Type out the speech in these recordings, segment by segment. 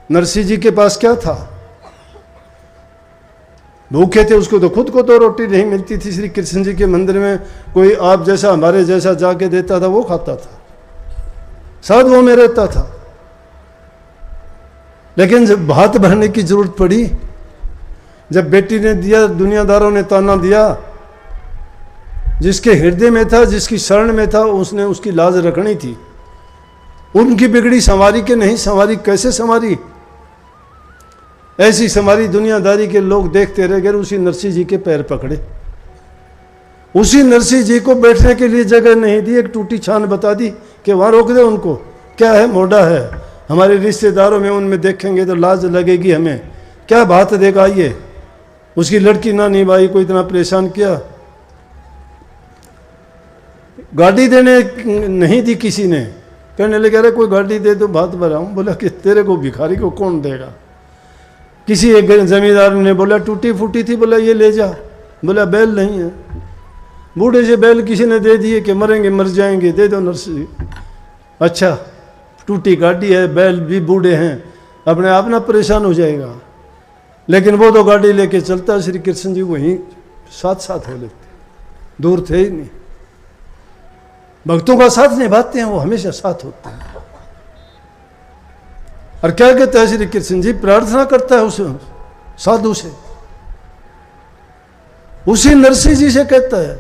नरसिंह जी के पास क्या था? भूखे थे, उसको तो खुद को 2 रोटी नहीं मिलती थी। श्री कृष्ण जी के मंदिर में कोई आप जैसा हमारे जैसा जाके देता था, वो खाता था, साधुओं में रहता था। लेकिन जब भात भरने की जरूरत पड़ी, जब बेटी ने दिया, दुनियादारों ने ताना दिया, जिसके हृदय में था, जिसकी शरण में था, उसने उसकी लाज रखनी थी। उनकी बिगड़ी संवारी के नहीं संवारी, कैसे संवारी? ऐसी संवारी दुनियादारी के लोग देखते रह गए। उसी नरसिंह जी के पैर पकड़े, उसी नरसिंह जी को बैठने के लिए जगह नहीं दी, एक टूटी छान बता दी कि वहां रोक दे उनको। क्या है? मोढ़ा है, हमारे रिश्तेदारों में उनमें देखेंगे तो लाज लगेगी हमें, क्या बात देगा ये? उसकी लड़की ना निभाई, को इतना परेशान किया। गाड़ी देने नहीं दी किसी ने, कहने लगे अरे कोई गाड़ी दे दो, भात भराऊं। बोला कि तेरे को भिखारी को कौन देगा? किसी एक जमींदार ने बोला टूटी फूटी थी, बोला ये ले जा। बोला बैल नहीं है। बूढ़े से बैल किसी ने दे दिए कि मरेंगे मर जाएंगे, दे दो नरसिंह। अच्छा, टूटी गाड़ी है, बैल भी बूढ़े हैं, अपने आप ना परेशान हो जाएगा। लेकिन वो तो गाड़ी लेके चलता, श्री कृष्ण जी वहीं साथ साथ हो लेते, दूर थे ही नहीं। भक्तों का साथ निभाते हैं, वो हमेशा साथ होते हैं। और क्या कहता है श्री कृष्ण जी? प्रार्थना करता है उस साधु से, उसी नरसिंह जी से कहता है,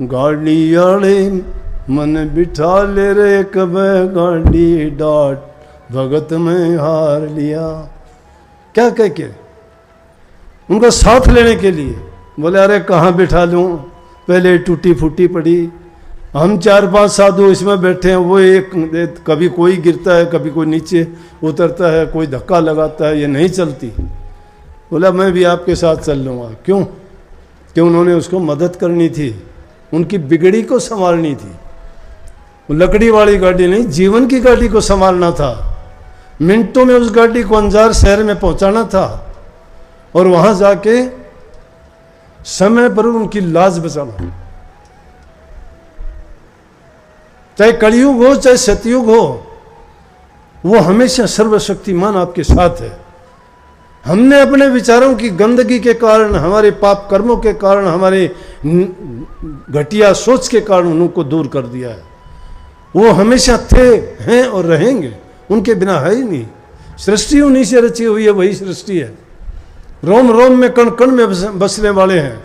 गाड़ी आड़े मन बिठा ले रे, कब गाड़ी डाट भगत में हार लिया। क्या कह के उनका साथ लेने के लिए बोले अरे कहाँ बिठा लूं, पहले टूटी फूटी पड़ी, हम 4-5 साधु इसमें बैठे हैं, वो एक कभी कोई गिरता है, कभी कोई नीचे उतरता है, कोई धक्का लगाता है, ये नहीं चलती। बोला मैं भी आपके साथ चल लूँगा। क्यों? कि उन्होंने उसको मदद करनी थी, उनकी बिगड़ी को संभालनी थी। लकड़ी वाली गाड़ी नहीं, जीवन की गाड़ी को संभालना था। मिनटों में उस गाड़ी को अंजार शहर में पहुंचाना था और वहां जाके समय पर उनकी लाज बचाना। चाहे कलयुग हो चाहे सतयुग हो, वो हमेशा सर्वशक्तिमान आपके साथ है। हमने अपने विचारों की गंदगी के कारण, हमारे पाप कर्मों के कारण, हमारे घटिया सोच के कारण उनको दूर कर दिया है। वो हमेशा थे, हैं और रहेंगे, उनके बिना है ही नहीं। सृष्टि उन्हीं से रची हुई है, वही सृष्टि है। रोम रोम में कण कण में बसने वाले हैं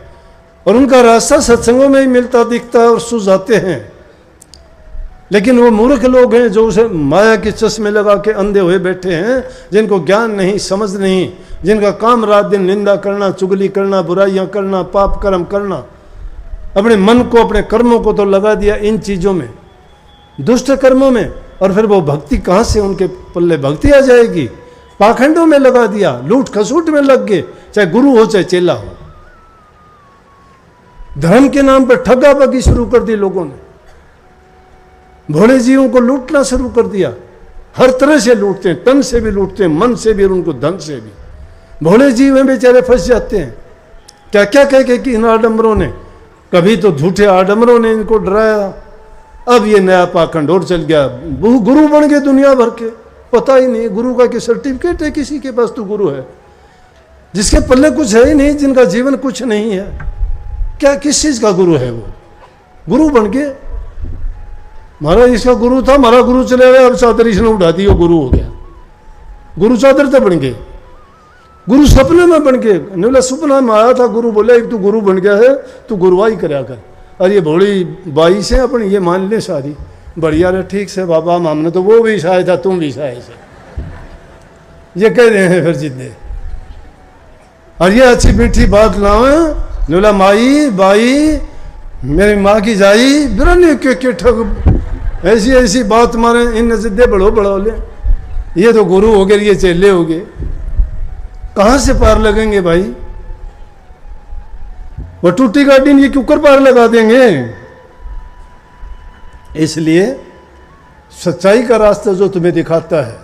और उनका रास्ता सत्संगों में ही मिलता दिखता है और सुझाते हैं। लेकिन वो मूर्ख लोग हैं जो उसे माया के चश्मे लगा के अंधे हुए बैठे हैं, जिनको ज्ञान नहीं, समझ नहीं, जिनका काम रात दिन निंदा करना, चुगली करना, बुराइयां करना, पाप कर्म करना। अपने मन को, अपने कर्मों को तो लगा दिया इन चीज़ों में, दुष्ट कर्मों में, और फिर वो भक्ति कहाँ से उनके पल्ले भक्ति आ जाएगी? पाखंडों में लगा दिया, लूट खसूट में लग गए, चाहे गुरु हो चाहे चेला हो। धर्म के नाम पर ठगा बगी शुरू कर दी लोगों ने, भोले जीवों को लूटना शुरू कर दिया। हर तरह से लूटते हैं, तन से भी लूटते हैं, मन से भी और उनको धन से भी। भोले जीव में बेचारे फंस जाते हैं। क्या क्या कह के कि इन आडंबरों ने, कभी तो झूठे आडंबरों ने इनको डराया, अब ये नया पाखंड और चल गया। गुरु बन गए दुनिया भर के, पता ही नहीं गुरु का कि सर्टिफिकेट है किसी के पास तो गुरु है, जिसके पल्ले कुछ है ही नहीं, जिनका जीवन कुछ नहीं है, क्या किस चीज का गुरु है? वो गुरु बन गए। महाराज इसका गुरु था, हमारा गुरु चले गए, अब चादर इसने उठा दी, वो गुरु हो गया। गुरु चादर तो बन गए, गुरु सपने में बन गए। बोला सपना में आया था गुरु, बोले तू गुरु बन गया है, तू गुरुवाई कराया कर। अरे ये भोली बाई से अपनी ये मान ले सारी, बढ़िया रे, ठीक से बाबा, हमने तो वो भी शायद था, तुम भी शायद से, ये कह रहे हैं फिर जितने। और ये अच्छी मीठी बात लाओ, बोला माई बाई मेरी माँ की जाई बिरने के ठग, ऐसी ऐसी बात मारे, इन जिद्दे बढ़ो बढ़ो ले, ये तो गुरु हो गए, ये चेले हो गए। कहाँ से पार लगेंगे भाई? वो टूटी गाड़ी ये क्यों कर पार लगा देंगे? इसलिए सच्चाई का रास्ता जो तुम्हें दिखाता है,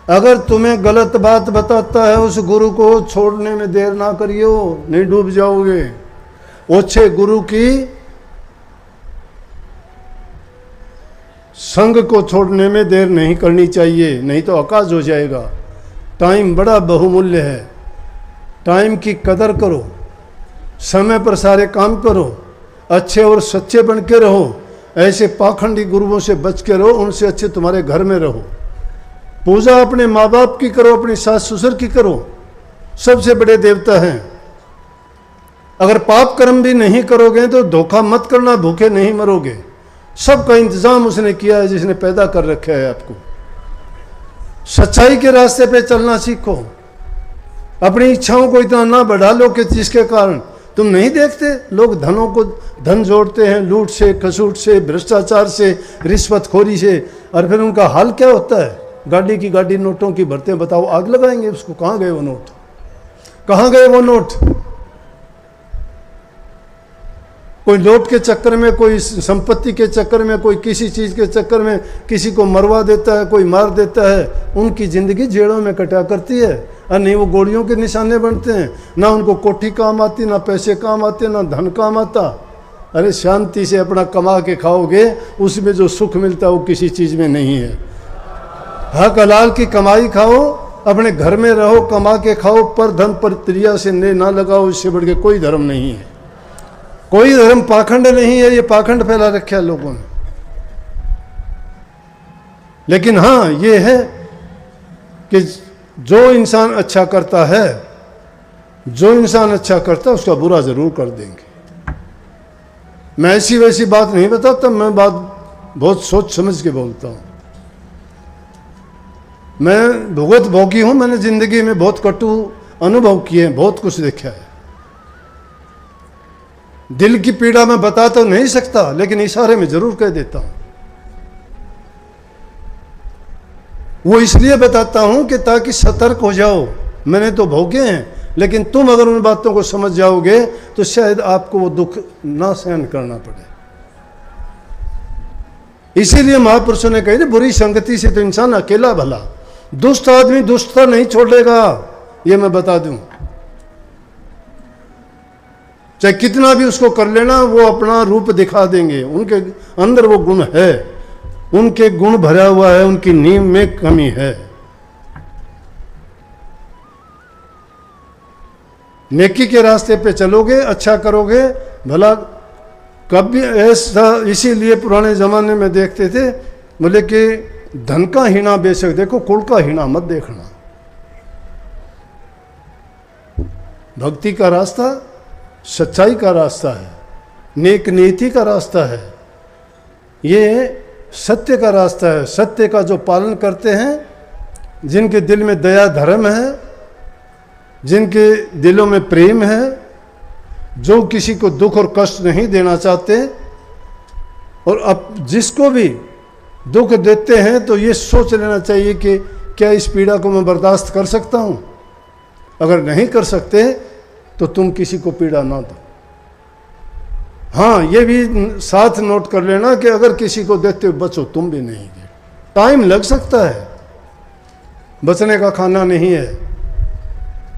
अगर तुम्हें गलत बात बताता है, उस गुरु को छोड़ने में देर ना करियो, नहीं डूब जाओगे। ओछे गुरु की संग को छोड़ने में देर नहीं करनी चाहिए, नहीं तो अकाज हो जाएगा। टाइम बड़ा बहुमूल्य है। टाइम की कदर करो, समय पर सारे काम करो, अच्छे और सच्चे बन के रहो। ऐसे पाखंडी गुरुओं से बच के रहो, उनसे अच्छे तुम्हारे घर में रहो। पूजा अपने माँ बाप की करो, अपनी सास ससुर की करो, सबसे बड़े देवता हैं। अगर पाप कर्म भी नहीं करोगे तो धोखा मत करना, भूखे नहीं मरोगे। सबका इंतजाम उसने किया है जिसने पैदा कर रखा है आपको। सच्चाई के रास्ते पे चलना सीखो। अपनी इच्छाओं को इतना ना बढ़ा लो कि जिसके कारण तुम नहीं देखते लोग धनों को धन जोड़ते हैं लूट से, खसूट से, भ्रष्टाचार से, रिश्वतखोरी से, और फिर उनका हाल क्या होता है? गाड़ी की गाड़ी नोटों की भरते हैं। बताओ, आग लगाएंगे उसको। कहाँ गए वो नोट? कहाँ गए वो नोट? कोई नोट के चक्कर में, कोई संपत्ति के चक्कर में, कोई किसी चीज के चक्कर में किसी को मरवा देता है, कोई मार देता है। उनकी जिंदगी जेड़ों में कटा करती है, और नहीं वो गोलियों के निशाने बनते हैं। ना उनको कोठी काम आती, ना पैसे काम आते, ना धन काम आता। अरे शांति से अपना कमा के खाओगे, उसमें जो सुख मिलता है वो किसी चीज में नहीं है। हक हलाल की कमाई खाओ, अपने घर में रहो, कमा के खाओ, पर धन पर त्रिया से ने ना लगाओ। इससे बढ़ के कोई धर्म नहीं है। कोई धर्म पाखंड नहीं है। ये पाखंड फैला रखा है लोगों ने। लेकिन हाँ ये है कि जो इंसान अच्छा करता है, जो इंसान अच्छा करता है उसका बुरा जरूर कर देंगे। मैं ऐसी वैसी बात नहीं बताता, मैं बात बहुत सोच समझ के बोलता हूं। मैं भुगत भोगी हूं, मैंने जिंदगी में बहुत कटु अनुभव किए हैं, बहुत कुछ देखा है। दिल की पीड़ा मैं बता तो नहीं सकता, लेकिन इशारे में जरूर कह देता हूं। वो इसलिए बताता हूं कि ताकि सतर्क हो जाओ। मैंने तो भोगे हैं, लेकिन तुम अगर उन बातों को समझ जाओगे तो शायद आपको वो दुख ना सहन करना पड़े। इसीलिए महापुरुषों ने कही, बुरी संगति से तो इंसान अकेला भला। दुष्ट आदमी दुष्टता नहीं छोड़ेगा, ये मैं बता दूं। चाहे कितना भी उसको कर लेना, वो अपना रूप दिखा देंगे। उनके अंदर वो गुण है, उनके गुण भरा हुआ है, उनकी नींव में कमी है। नेकी के रास्ते पे चलोगे, अच्छा करोगे, भला कभी ऐसा। इसीलिए पुराने जमाने में देखते थे, बोले कि धन का हीना बेशक देखो, कुल का हीना मत देखना। भक्ति का रास्ता सच्चाई का रास्ता है, नेक नीति का रास्ता है, ये सत्य का रास्ता है। सत्य का जो पालन करते हैं, जिनके दिल में दया धर्म है, जिनके दिलों में प्रेम है, जो किसी को दुख और कष्ट नहीं देना चाहते, और अब जिसको भी दुख देते हैं तो ये सोच लेना चाहिए कि क्या इस पीड़ा को मैं बर्दाश्त कर सकता हूं। अगर नहीं कर सकते तो तुम किसी को पीड़ा ना दो। हाँ, ये भी साथ नोट कर लेना कि अगर किसी को देते हो बचो, तुम भी नहीं दे। टाइम लग सकता है, बचने का खाना नहीं है,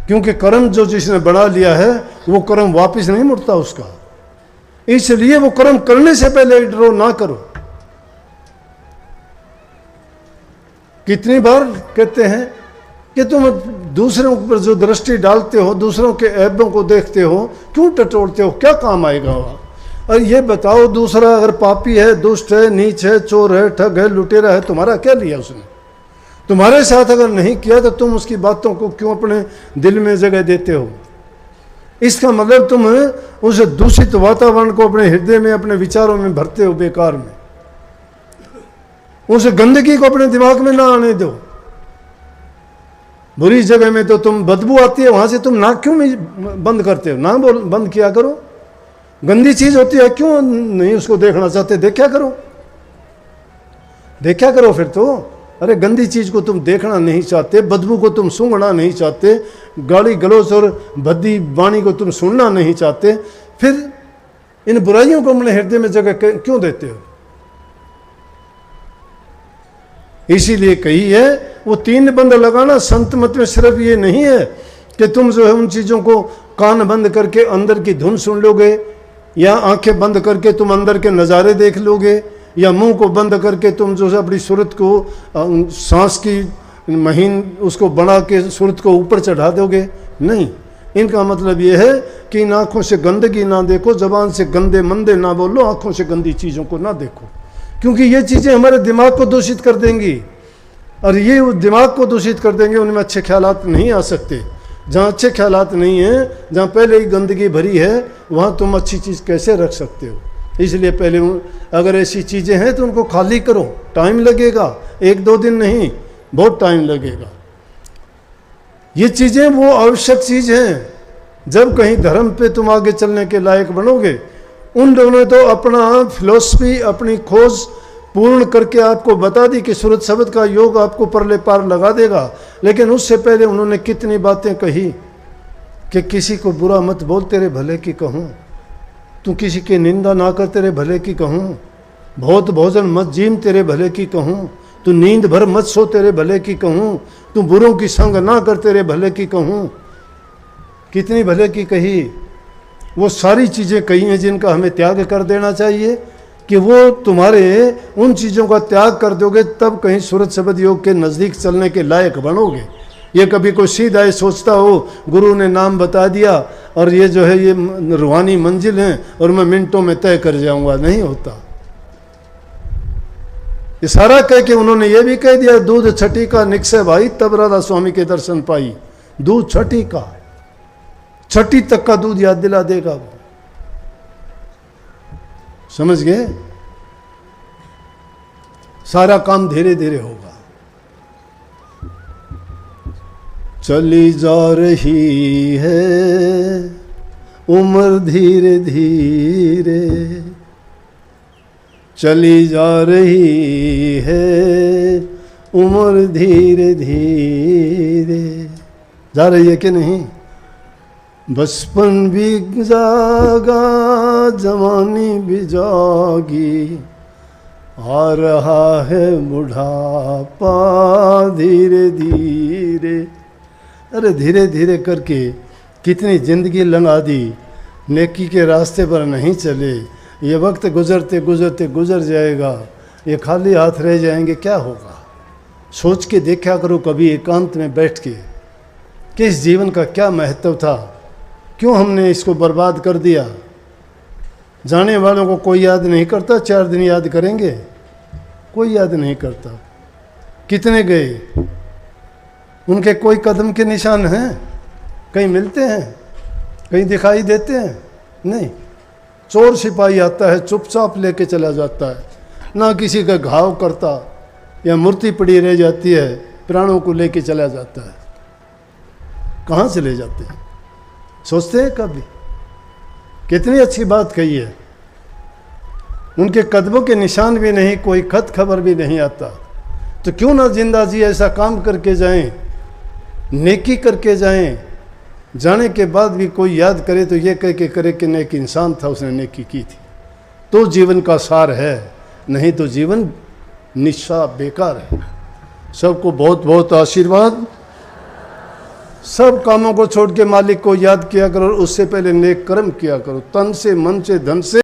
क्योंकि कर्म जो जिसने बना लिया है वो कर्म वापस नहीं मुड़ता उसका। इसलिए वो कर्म करने से पहले डरो ना करो। कितनी बार कहते हैं कि तुम दूसरों पर जो दृष्टि डालते हो, दूसरों के ऐबों को देखते हो, क्यों टटोलते हो, क्या काम आएगा वहाँ? और ये बताओ, दूसरा अगर पापी है, दुष्ट है, नीच है, चोर है, ठग है, लुटेरा है, तुम्हारा क्या लिया उसने? तुम्हारे साथ अगर नहीं किया तो तुम उसकी बातों को क्यों अपने दिल में जगह देते हो? इसका मतलब तुम उस दूषित वातावरण को अपने हृदय में, अपने विचारों में भरते हो बेकार में। उस गंदगी को अपने दिमाग में ना आने दो। बुरी जगह में तो तुम बदबू आती है, वहां से तुम नाक क्यों नहीं बंद करते हो? ना बंद किया करो। गंदी चीज होती है, क्यों नहीं उसको देखना चाहते? देखा करो, देखा करो फिर तो। अरे गंदी चीज को तुम देखना नहीं चाहते, बदबू को तुम सूंघना नहीं चाहते, गाली गलौज और भद्दी वाणी को तुम सुनना नहीं चाहते, फिर इन बुराइयों को अपने हृदय में जगह क्यों देते हो? इसीलिए कही है वो 3 बंद लगाना। संत मत में सिर्फ ये नहीं है कि तुम जो है उन चीजों को कान बंद करके अंदर की धुन सुन लोगे, या आंखें बंद करके तुम अंदर के नज़ारे देख लोगे, या मुंह को बंद करके तुम जो है अपनी सूरत को, सांस की महीन उसको बना के सूरत को ऊपर चढ़ा दोगे, नहीं। इनका मतलब ये है कि इन आँखों से गंदगी ना देखो, ज़बान से गंदे मंदे ना बोलो, आँखों से गंदी चीज़ों को ना देखो, क्योंकि ये चीज़ें हमारे दिमाग को दूषित कर देंगी, और ये उस दिमाग को दूषित कर देंगे, उनमें अच्छे ख्यालात नहीं आ सकते। जहाँ अच्छे ख्यालात नहीं हैं, जहाँ पहले ही गंदगी भरी है, वहाँ तुम अच्छी चीज़ कैसे रख सकते हो। इसलिए पहले अगर ऐसी चीज़ें हैं तो उनको खाली करो, टाइम लगेगा, 1-2 दिन नहीं, बहुत टाइम लगेगा। ये चीज़ें वो आवश्यक चीज़ हैं। जब कहीं धर्म पे तुम आगे चलने के लायक बनोगे, उन लोगों ने तो अपना फिलॉसफी, अपनी खोज पूर्ण करके आपको बता दी कि सूरत शब्द का योग आपको परले पार लगा देगा, लेकिन उससे पहले उन्होंने कितनी बातें कही कि किसी को बुरा मत बोल, तेरे भले की कहूँ, तू किसी की निंदा ना कर, तेरे भले की कहूँ, बहुत भोजन मत जीम, तेरे भले की कहूँ, तू नींद भर मत सो, तेरे भले की कहूँ, तू बुरों की संग ना कर, तेरे भले की कहूँ। कितनी भले की कही। वो सारी चीज़ें कही हैं जिनका हमें त्याग कर देना चाहिए, कि वो तुम्हारे उन चीज़ों का त्याग कर दोगे तब कहीं सूरत शब्द योग के नज़दीक चलने के लायक बनोगे। ये कभी कोई सीधा ही सोचता हो गुरु ने नाम बता दिया और ये जो है ये रूहानी मंजिल है और मैं मिनटों में तय कर जाऊंगा, नहीं होता। ये सारा कह के उन्होंने ये भी कह दिया, दूध छठी का निकसे भाई, तब राधा स्वामी के दर्शन पाई। दूध छठी का, छठी तक का दूध याद दिला देगा वो। समझ गए? सारा काम धीरे धीरे होगा। चली जा रही है उम्र धीरे धीरे, चली जा रही है उम्र धीरे धीरे। जा रही है कि नहीं? बचपन भी जागा, जवानी भी जागी, आ रहा है बुढ़ापा धीरे धीरे। अरे धीरे धीरे करके कितनी ज़िंदगी लंघा दी, नेकी के रास्ते पर नहीं चले। ये वक्त गुजरते गुजरते गुजर जाएगा, ये खाली हाथ रह जाएंगे, क्या होगा? सोच के देखा करो कभी एकांत में बैठ के कि इस जीवन का क्या महत्व था, क्यों हमने इसको बर्बाद कर दिया। जाने वालों को कोई याद नहीं करता, 4 दिन याद करेंगे, कोई याद नहीं करता। कितने गए, उनके कोई कदम के निशान हैं? कहीं मिलते हैं? कहीं दिखाई देते हैं? नहीं। चोर सिपाही आता है, चुपचाप लेके चला जाता है, ना किसी का घाव करता, या मूर्ति पड़ी रह जाती है, प्राणों को लेके चला जाता है। कहाँ चले जाते हैं? सोचते हैं कभी? कितनी अच्छी बात कही है। उनके कदमों के निशान भी नहीं, कोई खत खबर भी नहीं आता, तो क्यों ना जिंदा जी ऐसा काम करके जाएं, नेकी करके जाएं। जाने के बाद भी कोई याद करे तो ये कह के करे कि नेक इंसान था, उसने नेकी की थी, तो जीवन का सार है, नहीं तो जीवन निस्सा बेकार है। सबको बहुत बहुत आशीर्वाद। सब कामों को छोड़ के मालिक को याद किया करो, उससे पहले नेक कर्म किया करो, तन से, मन से, धन से।